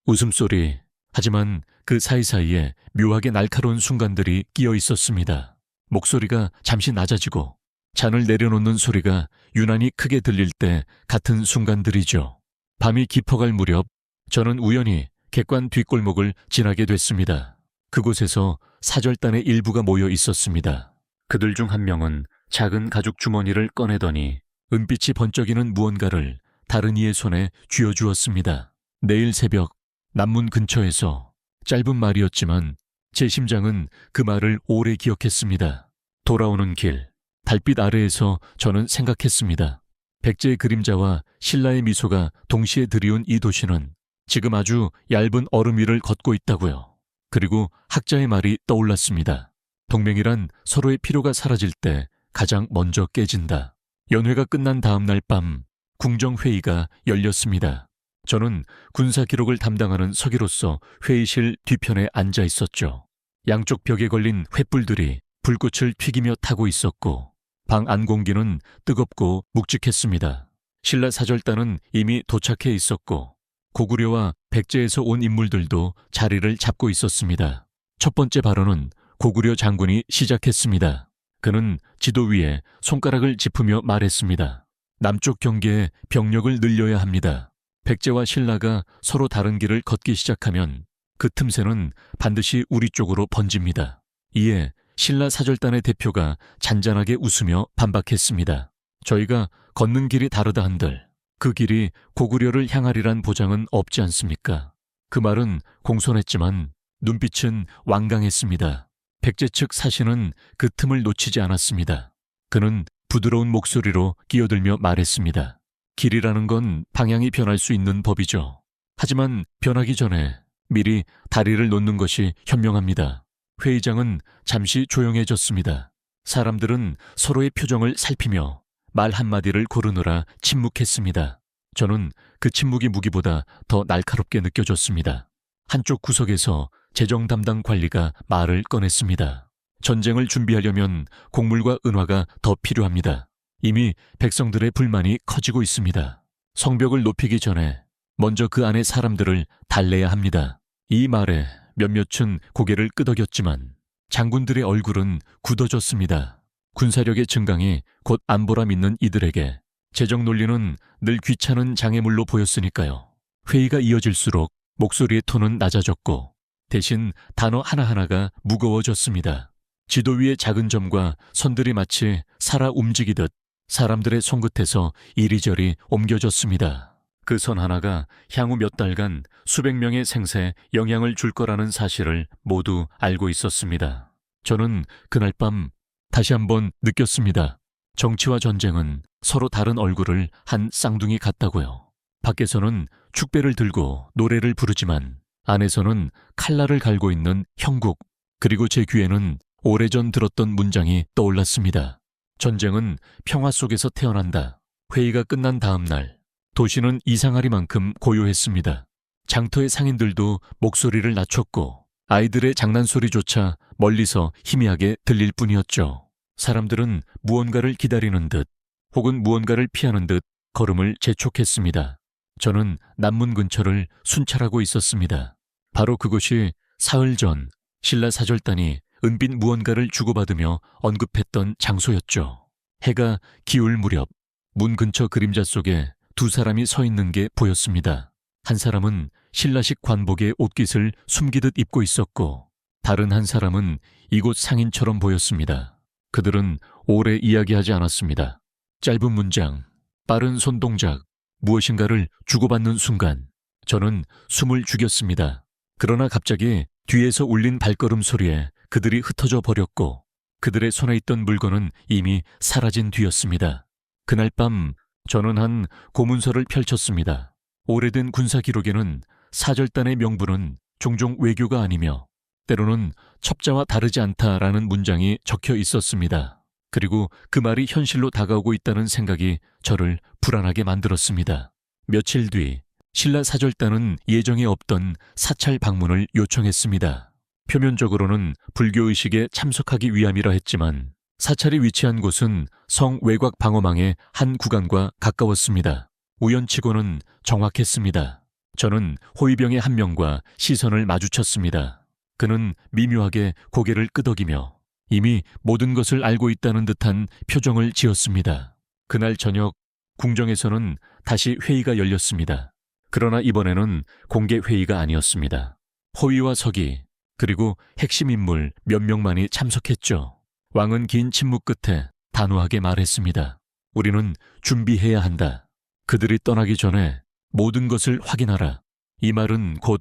웃음소리. 하지만 그 사이사이에 묘하게 날카로운 순간들이 끼어 있었습니다. 목소리가 잠시 낮아지고 잔을 내려놓는 소리가 유난히 크게 들릴 때 같은 순간들이죠. 밤이 깊어갈 무렵 저는 우연히 객관 뒷골목을 지나게 됐습니다. 그곳에서 사절단의 일부가 모여 있었습니다. 그들 중 한 명은 작은 가죽 주머니를 꺼내더니 은빛이 번쩍이는 무언가를 다른 이의 손에 쥐어주었습니다. 내일 새벽 남문 근처에서. 짧은 말이었지만 제 심장은 그 말을 오래 기억했습니다. 돌아오는 길, 달빛 아래에서 저는 생각했습니다. 백제의 그림자와 신라의 미소가 동시에 드리운 이 도시는 지금 아주 얇은 얼음 위를 걷고 있다고요. 그리고 학자의 말이 떠올랐습니다. 동맹이란 서로의 필요가 사라질 때 가장 먼저 깨진다. 연회가 끝난 다음 날 밤 궁정회의가 열렸습니다. 저는 군사 기록을 담당하는 서기로서 회의실 뒤편에 앉아 있었죠. 양쪽 벽에 걸린 횃불들이 불꽃을 튀기며 타고 있었고 방 안 공기는 뜨겁고 묵직했습니다. 신라 사절단은 이미 도착해 있었고 고구려와 백제에서 온 인물들도 자리를 잡고 있었습니다. 첫 번째 발언은 고구려 장군이 시작했습니다. 그는 지도 위에 손가락을 짚으며 말했습니다. 남쪽 경계에 병력을 늘려야 합니다. 백제와 신라가 서로 다른 길을 걷기 시작하면 그 틈새는 반드시 우리 쪽으로 번집니다. 이에 신라 사절단의 대표가 잔잔하게 웃으며 반박했습니다. 저희가 걷는 길이 다르다 한들 그 길이 고구려를 향하리란 보장은 없지 않습니까? 그 말은 공손했지만 눈빛은 완강했습니다. 백제 측 사신은 그 틈을 놓치지 않았습니다. 그는 부드러운 목소리로 끼어들며 말했습니다. 길이라는 건 방향이 변할 수 있는 법이죠. 하지만 변하기 전에 미리 다리를 놓는 것이 현명합니다. 회의장은 잠시 조용해졌습니다. 사람들은 서로의 표정을 살피며 말 한마디를 고르느라 침묵했습니다. 저는 그 침묵이 무기보다 더 날카롭게 느껴졌습니다. 한쪽 구석에서 재정 담당 관리가 말을 꺼냈습니다. 전쟁을 준비하려면 곡물과 은화가 더 필요합니다. 이미 백성들의 불만이 커지고 있습니다. 성벽을 높이기 전에 먼저 그 안에 사람들을 달래야 합니다. 이 말에 몇몇은 고개를 끄덕였지만 장군들의 얼굴은 굳어졌습니다. 군사력의 증강이 곧 안보라 믿는 이들에게 재정 논리는 늘 귀찮은 장애물로 보였으니까요. 회의가 이어질수록 목소리의 톤은 낮아졌고 대신 단어 하나하나가 무거워졌습니다. 지도 위의 작은 점과 선들이 마치 살아 움직이듯 사람들의 손끝에서 이리저리 옮겨졌습니다. 그 선 하나가 향후 몇 달간 수백 명의 생사에 영향을 줄 거라는 사실을 모두 알고 있었습니다. 저는 그날 밤 다시 한번 느꼈습니다. 정치와 전쟁은 서로 다른 얼굴을 한 쌍둥이 같다고요. 밖에서는 축배를 들고 노래를 부르지만 안에서는 칼날을 갈고 있는 형국, 그리고 제 귀에는 오래전 들었던 문장이 떠올랐습니다. 전쟁은 평화 속에서 태어난다. 회의가 끝난 다음 날 도시는 이상하리만큼 고요했습니다. 장터의 상인들도 목소리를 낮췄고 아이들의 장난소리조차 멀리서 희미하게 들릴 뿐이었죠. 사람들은 무언가를 기다리는 듯 혹은 무언가를 피하는 듯 걸음을 재촉했습니다. 저는 남문 근처를 순찰하고 있었습니다. 바로 그곳이 사흘 전 신라 사절단이 은빛 무언가를 주고받으며 언급했던 장소였죠. 해가 기울 무렵 문 근처 그림자 속에 두 사람이 서 있는 게 보였습니다. 한 사람은 신라식 관복의 옷깃을 숨기듯 입고 있었고 다른 한 사람은 이곳 상인처럼 보였습니다. 그들은 오래 이야기하지 않았습니다. 짧은 문장, 빠른 손동작, 무엇인가를 주고받는 순간 저는 숨을 죽였습니다. 그러나 갑자기 뒤에서 울린 발걸음 소리에 그들이 흩어져 버렸고 그들의 손에 있던 물건은 이미 사라진 뒤였습니다. 그날 밤 저는 한 고문서를 펼쳤습니다. 오래된 군사 기록에는 사절단의 명분은 종종 외교가 아니며 때로는 첩자와 다르지 않다라는 문장이 적혀 있었습니다. 그리고 그 말이 현실로 다가오고 있다는 생각이 저를 불안하게 만들었습니다. 며칠 뒤 신라 사절단은 예정에 없던 사찰 방문을 요청했습니다. 표면적으로는 불교의식에 참석하기 위함이라 했지만 사찰이 위치한 곳은 성 외곽 방어망의 한 구간과 가까웠습니다. 우연치고는 정확했습니다. 저는 호위병의 한 명과 시선을 마주쳤습니다. 그는 미묘하게 고개를 끄덕이며 이미 모든 것을 알고 있다는 듯한 표정을 지었습니다. 그날 저녁 궁정에서는 다시 회의가 열렸습니다. 그러나 이번에는 공개 회의가 아니었습니다. 호위와 서기 그리고 핵심 인물 몇 명만이 참석했죠. 왕은 긴 침묵 끝에 단호하게 말했습니다. 우리는 준비해야 한다. 그들이 떠나기 전에 모든 것을 확인하라. 이 말은 곧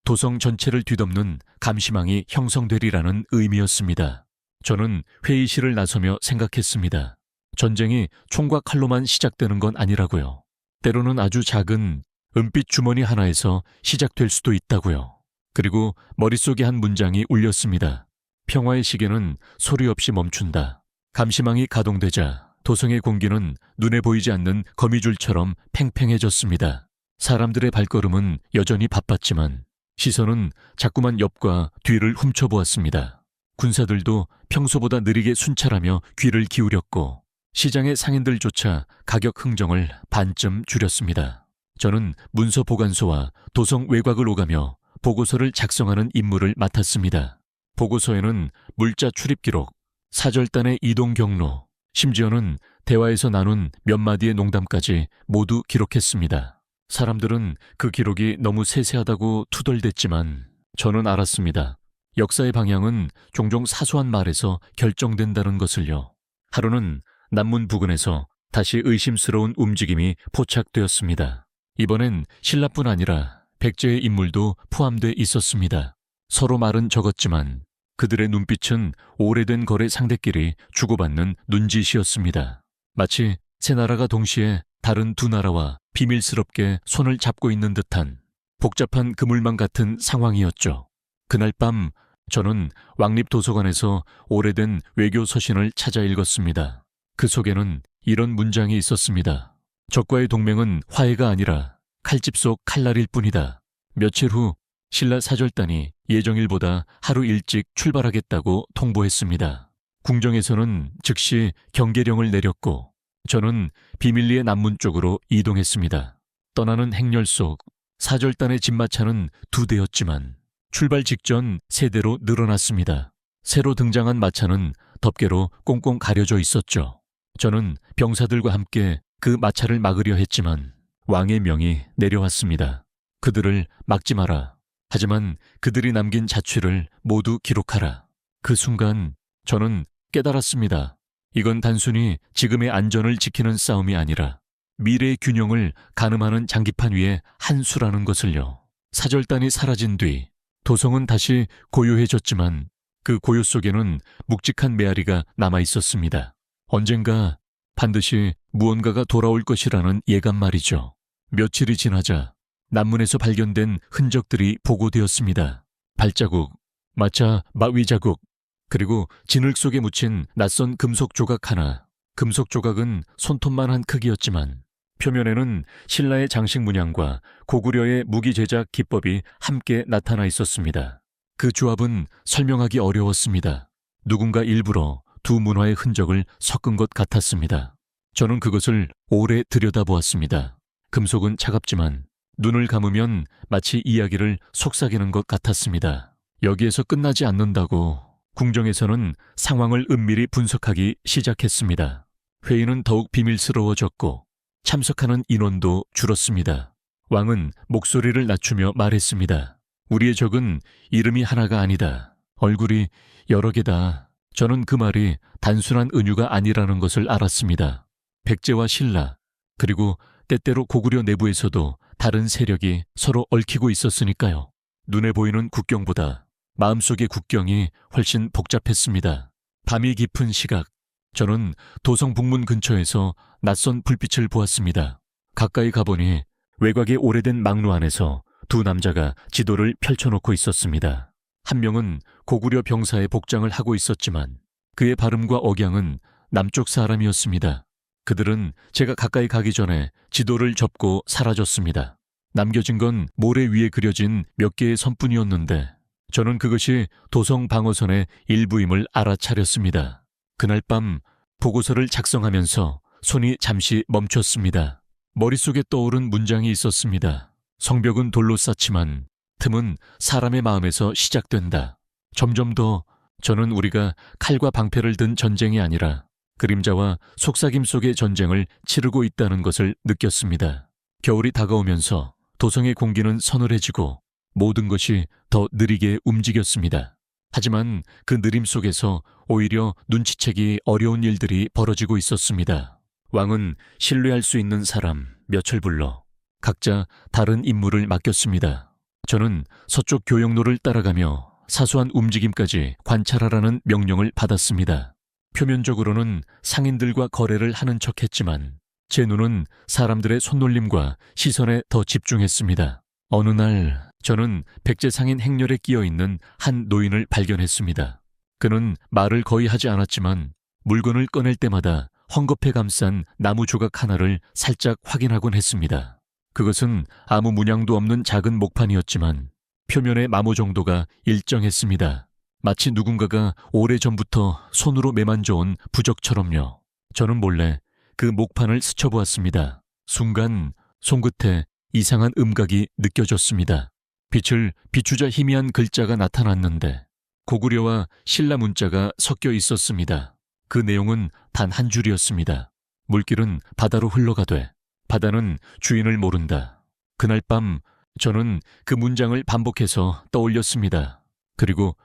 도성 전체를 뒤덮는 감시망이 형성되리라는 의미였습니다. 저는 회의실을 나서며 생각했습니다. 전쟁이 총과 칼로만 시작되는 건 아니라고요. 때로는 아주 작은 은빛 주머니 하나에서 시작될 수도 있다고요. 그리고 머릿속에 한 문장이 울렸습니다. 평화의 시계는 소리 없이 멈춘다. 감시망이 가동되자 도성의 공기는 눈에 보이지 않는 거미줄처럼 팽팽해졌습니다. 사람들의 발걸음은 여전히 바빴지만 시선은 자꾸만 옆과 뒤를 훔쳐보았습니다. 군사들도 평소보다 느리게 순찰하며 귀를 기울였고 시장의 상인들조차 가격 흥정을 반쯤 줄였습니다. 저는 문서 보관소와 도성 외곽을 오가며 보고서를 작성하는 임무를 맡았습니다. 보고서에는 물자 출입 기록, 사절단의 이동 경로, 심지어는 대화에서 나눈 몇 마디의 농담까지 모두 기록했습니다. 사람들은 그 기록이 너무 세세하다고 투덜댔지만 저는 알았습니다. 역사의 방향은 종종 사소한 말에서 결정된다는 것을요. 하루는 남문 부근에서 다시 의심스러운 움직임이 포착되었습니다. 이번엔 신라뿐 아니라 백제의 인물도 포함돼 있었습니다. 서로 말은 적었지만 그들의 눈빛은 오래된 거래 상대끼리 주고받는 눈짓이었습니다. 마치 세 나라가 동시에 다른 두 나라와 비밀스럽게 손을 잡고 있는 듯한 복잡한 그물망 같은 상황이었죠. 그날 밤 저는 왕립도서관에서 오래된 외교 서신을 찾아 읽었습니다. 그 속에는 이런 문장이 있었습니다. 적과의 동맹은 화해가 아니라 칼집 속 칼날일 뿐이다. 며칠 후 신라 사절단이 예정일보다 하루 일찍 출발하겠다고 통보했습니다. 궁정에서는 즉시 경계령을 내렸고 저는 비밀리에 남문 쪽으로 이동했습니다. 떠나는 행렬 속 사절단의 집마차는 2대였지만 출발 직전 3대로 늘어났습니다. 새로 등장한 마차는 덮개로 꽁꽁 가려져 있었죠. 저는 병사들과 함께 그 마차를 막으려 했지만 왕의 명이 내려왔습니다. 그들을 막지 마라. 하지만 그들이 남긴 자취를 모두 기록하라. 그 순간 저는 깨달았습니다. 이건 단순히 지금의 안전을 지키는 싸움이 아니라 미래의 균형을 가늠하는 장기판 위의 한 수라는 것을요. 사절단이 사라진 뒤 도성은 다시 고요해졌지만 그 고요 속에는 묵직한 메아리가 남아 있었습니다. 언젠가 반드시 무언가가 돌아올 것이라는 예감 말이죠. 며칠이 지나자 남문에서 발견된 흔적들이 보고되었습니다. 발자국, 마차 마위 자국, 그리고 진흙 속에 묻힌 낯선 금속 조각 하나. 금속 조각은 손톱만한 크기였지만 표면에는 신라의 장식 문양과 고구려의 무기 제작 기법이 함께 나타나 있었습니다. 그 조합은 설명하기 어려웠습니다. 누군가 일부러 두 문화의 흔적을 섞은 것 같았습니다. 저는 그것을 오래 들여다보았습니다. 금속은 차갑지만 눈을 감으면 마치 이야기를 속삭이는 것 같았습니다. 여기에서 끝나지 않는다고 궁정에서는 상황을 은밀히 분석하기 시작했습니다. 회의는 더욱 비밀스러워졌고 참석하는 인원도 줄었습니다. 왕은 목소리를 낮추며 말했습니다. 우리의 적은 이름이 하나가 아니다. 얼굴이 여러 개다. 저는 그 말이 단순한 은유가 아니라는 것을 알았습니다. 백제와 신라, 그리고 때때로 고구려 내부에서도 다른 세력이 서로 얽히고 있었으니까요. 눈에 보이는 국경보다 마음속의 국경이 훨씬 복잡했습니다. 밤이 깊은 시각, 저는 도성 북문 근처에서 낯선 불빛을 보았습니다. 가까이 가보니 외곽의 오래된 망루 안에서 두 남자가 지도를 펼쳐놓고 있었습니다. 한 명은 고구려 병사의 복장을 하고 있었지만 그의 발음과 억양은 남쪽 사람이었습니다. 그들은 제가 가까이 가기 전에 지도를 접고 사라졌습니다. 남겨진 건 모래 위에 그려진 몇 개의 선뿐이었는데 저는 그것이 도성 방어선의 일부임을 알아차렸습니다. 그날 밤 보고서를 작성하면서 손이 잠시 멈췄습니다. 머릿속에 떠오른 문장이 있었습니다. 성벽은 돌로 쌓지만 틈은 사람의 마음에서 시작된다. 점점 더 저는 우리가 칼과 방패를 든 전쟁이 아니라 그림자와 속삭임 속의 전쟁을 치르고 있다는 것을 느꼈습니다. 겨울이 다가오면서 도성의 공기는 서늘해지고 모든 것이 더 느리게 움직였습니다. 하지만 그 느림 속에서 오히려 눈치채기 어려운 일들이 벌어지고 있었습니다. 왕은 신뢰할 수 있는 사람 몇을 불러 각자 다른 임무를 맡겼습니다. 저는 서쪽 교역로를 따라가며 사소한 움직임까지 관찰하라는 명령을 받았습니다. 표면적으로는 상인들과 거래를 하는 척했지만 제 눈은 사람들의 손놀림과 시선에 더 집중했습니다. 어느 날 저는 백제 상인 행렬에 끼어있는 한 노인을 발견했습니다. 그는 말을 거의 하지 않았지만 물건을 꺼낼 때마다 헝겊에 감싼 나무 조각 하나를 살짝 확인하곤 했습니다. 그것은 아무 문양도 없는 작은 목판이었지만 표면의 마모 정도가 일정했습니다. 마치 누군가가 오래전부터 손으로 매만져온 부적처럼요. 저는 몰래 그 목판을 스쳐보았습니다. 순간 손끝에 이상한 음각이 느껴졌습니다. 빛을 비추자 희미한 글자가 나타났는데 고구려와 신라 문자가 섞여 있었습니다. 그 내용은 단 한 줄이었습니다. 물길은 바다로 흘러가되 바다는 주인을 모른다. 그날 밤 저는 그 문장을 반복해서 떠올렸습니다. 그리고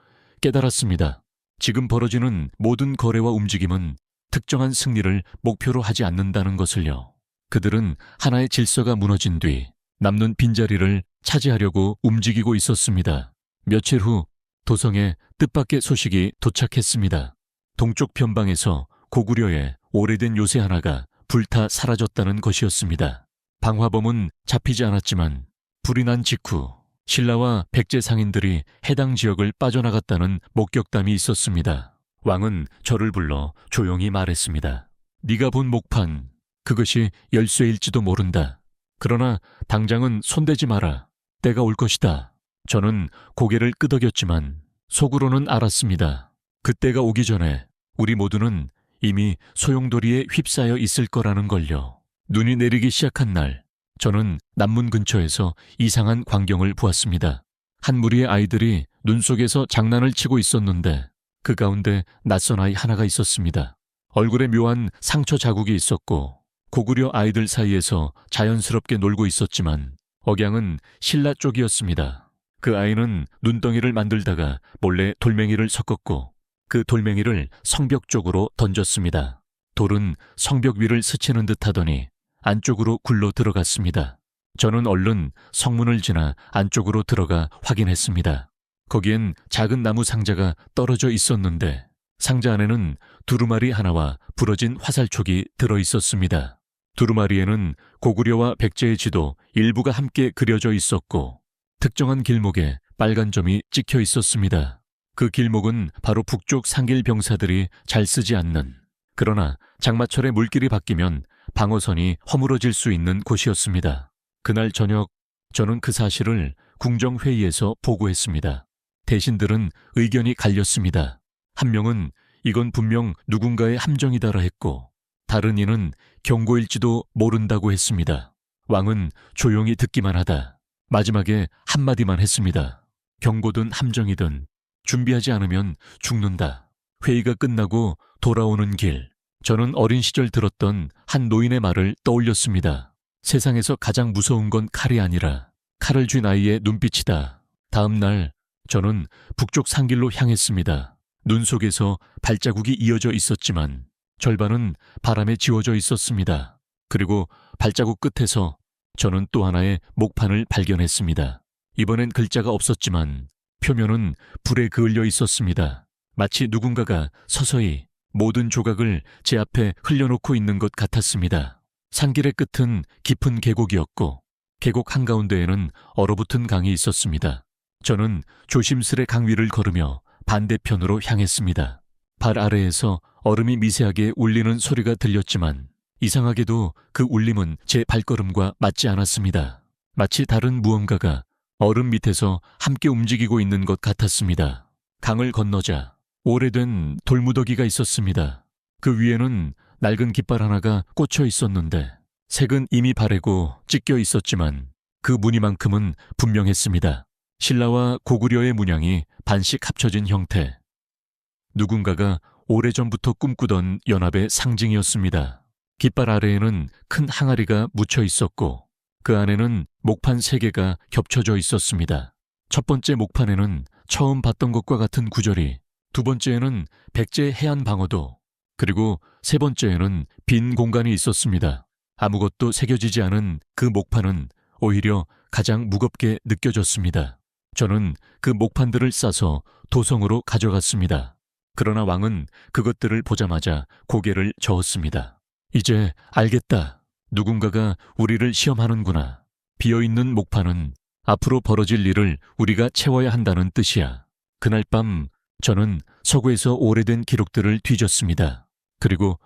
깨달았습니다. 지금 벌어지는 모든 거래와 움직임은 특정한 승리를 목표로 하지 않는다는 것을요. 그들은 하나의 질서가 무너진 뒤 남는 빈자리를 차지하려고 움직이고 있었습니다. 며칠 후 도성에 뜻밖의 소식이 도착했습니다. 동쪽 변방에서 고구려의 오래된 요새 하나가 불타 사라졌다는 것이었습니다. 방화범은 잡히지 않았지만 불이 난 직후 신라와 백제 상인들이 해당 지역을 빠져나갔다는 목격담이 있었습니다. 왕은 저를 불러 조용히 말했습니다. 네가 본 목판, 그것이 열쇠일지도 모른다. 그러나 당장은 손대지 마라. 때가 올 것이다. 저는 고개를 끄덕였지만 속으로는 알았습니다. 그때가 오기 전에 우리 모두는 이미 소용돌이에 휩싸여 있을 거라는 걸요. 눈이 내리기 시작한 날, 저는 남문 근처에서 이상한 광경을 보았습니다. 한 무리의 아이들이 눈 속에서 장난을 치고 있었는데 그 가운데 낯선 아이 하나가 있었습니다. 얼굴에 묘한 상처 자국이 있었고 고구려 아이들 사이에서 자연스럽게 놀고 있었지만 억양은 신라 쪽이었습니다. 그 아이는 눈덩이를 만들다가 몰래 돌멩이를 섞었고 그 돌멩이를 성벽 쪽으로 던졌습니다. 돌은 성벽 위를 스치는 듯 하더니 안쪽으로 굴러 들어갔습니다. 저는 얼른 성문을 지나 안쪽으로 들어가 확인했습니다. 거기엔 작은 나무 상자가 떨어져 있었는데 상자 안에는 두루마리 하나와 부러진 화살촉이 들어있었습니다. 두루마리에는 고구려와 백제의 지도 일부가 함께 그려져 있었고 특정한 길목에 빨간 점이 찍혀 있었습니다. 그 길목은 바로 북쪽 상길 병사들이 잘 쓰지 않는, 그러나 장마철에 물길이 바뀌면 방어선이 허물어질 수 있는 곳이었습니다. 그날 저녁 저는 그 사실을 궁정회의에서 보고했습니다. 대신들은 의견이 갈렸습니다. 한 명은 이건 분명 누군가의 함정이다라 했고 다른 이는 경고일지도 모른다고 했습니다. 왕은 조용히 듣기만 하다 마지막에 한마디만 했습니다. 경고든 함정이든 준비하지 않으면 죽는다. 회의가 끝나고 돌아오는 길, 저는 어린 시절 들었던 한 노인의 말을 떠올렸습니다. 세상에서 가장 무서운 건 칼이 아니라 칼을 쥔 아이의 눈빛이다. 다음 날 저는 북쪽 산길로 향했습니다. 눈 속에서 발자국이 이어져 있었지만 절반은 바람에 지워져 있었습니다. 그리고 발자국 끝에서 저는 또 하나의 목판을 발견했습니다. 이번엔 글자가 없었지만 표면은 불에 그을려 있었습니다. 마치 누군가가 서서히 모든 조각을 제 앞에 흘려놓고 있는 것 같았습니다. 산길의 끝은 깊은 계곡이었고 계곡 한가운데에는 얼어붙은 강이 있었습니다. 저는 조심스레 강 위를 걸으며 반대편으로 향했습니다. 발 아래에서 얼음이 미세하게 울리는 소리가 들렸지만 이상하게도 그 울림은 제 발걸음과 맞지 않았습니다. 마치 다른 무언가가 얼음 밑에서 함께 움직이고 있는 것 같았습니다. 강을 건너자 오래된 돌무더기가 있었습니다. 그 위에는 낡은 깃발 하나가 꽂혀 있었는데 색은 이미 바래고 찢겨 있었지만 그 무늬만큼은 분명했습니다. 신라와 고구려의 문양이 반씩 합쳐진 형태. 누군가가 오래전부터 꿈꾸던 연합의 상징이었습니다. 깃발 아래에는 큰 항아리가 묻혀 있었고 그 안에는 목판 3개가 겹쳐져 있었습니다. 첫 번째 목판에는 처음 봤던 것과 같은 구절이, 두 번째에는 백제 해안 방어도, 그리고 세 번째에는 빈 공간이 있었습니다. 아무것도 새겨지지 않은 그 목판은 오히려 가장 무겁게 느껴졌습니다. 저는 그 목판들을 싸서 도성으로 가져갔습니다. 그러나 왕은 그것들을 보자마자 고개를 저었습니다. 이제 알겠다. 누군가가 우리를 시험하는구나. 비어있는 목판은 앞으로 벌어질 일을 우리가 채워야 한다는 뜻이야. 그날 밤 저는 서구에서 오래된 기록들을 뒤졌습니다. 그리고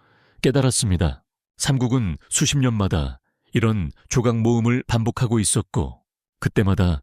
깨달았습니다. 삼국은 수십 년마다 이런 조각 모음을 반복하고 있었고 그때마다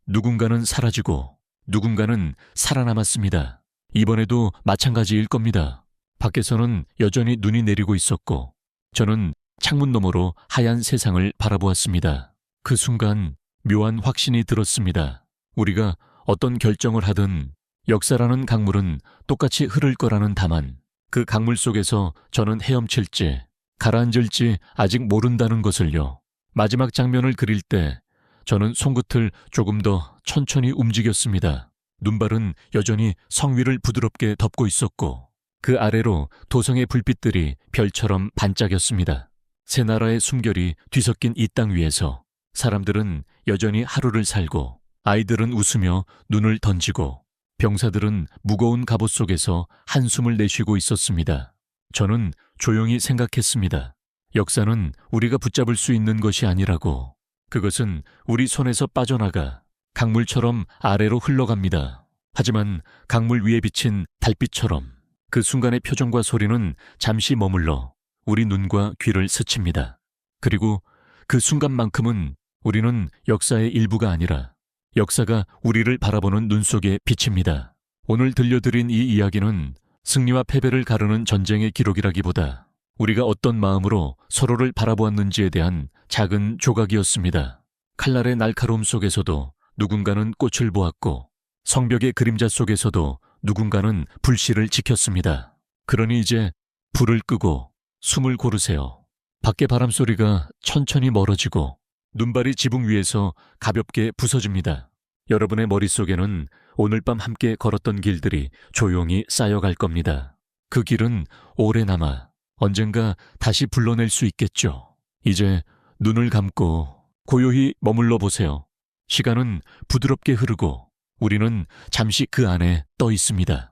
누군가는 사라지고 누군가는 살아남았습니다. 이번에도 마찬가지일 겁니다. 밖에서는 여전히 눈이 내리고 있었고 저는 창문 너머로 하얀 세상을 바라보았습니다. 그 순간 묘한 확신이 들었습니다. 우리가 어떤 결정을 하든 역사라는 강물은 똑같이 흐를 거라는 다만 그 강물 속에서 저는 헤엄칠지 가라앉을지 아직 모른다는 것을요. 마지막 장면을 그릴 때 저는 손끝을 조금 더 천천히 움직였습니다. 눈발은 여전히 성 위를 부드럽게 덮고 있었고 그 아래로 도성의 불빛들이 별처럼 반짝였습니다. 세 나라의 숨결이 뒤섞인 이 땅 위에서 사람들은 여전히 하루를 살고 아이들은 웃으며 눈을 던지고 병사들은 무거운 갑옷 속에서 한숨을 내쉬고 있었습니다. 저는 조용히 생각했습니다. 역사는 우리가 붙잡을 수 있는 것이 아니라고. 그것은 우리 손에서 빠져나가 강물처럼 아래로 흘러갑니다. 하지만 강물 위에 비친 달빛처럼 그 순간의 표정과 소리는 잠시 머물러 우리 눈과 귀를 스칩니다. 그리고 그 순간만큼은 우리는 역사의 일부가 아니라 역사가 우리를 바라보는 눈 속에 비칩니다. 오늘 들려드린 이 이야기는 승리와 패배를 가르는 전쟁의 기록이라기보다 우리가 어떤 마음으로 서로를 바라보았는지에 대한 작은 조각이었습니다. 칼날의 날카로움 속에서도 누군가는 꽃을 보았고 성벽의 그림자 속에서도 누군가는 불씨를 지켰습니다. 그러니 이제 불을 끄고 숨을 고르세요. 밖의 바람소리가 천천히 멀어지고 눈발이 지붕 위에서 가볍게 부서집니다. 여러분의 머릿속에는 오늘 밤 함께 걸었던 길들이 조용히 쌓여갈 겁니다. 그 길은 오래 남아 언젠가 다시 불러낼 수 있겠죠. 이제 눈을 감고 고요히 머물러 보세요. 시간은 부드럽게 흐르고 우리는 잠시 그 안에 떠 있습니다.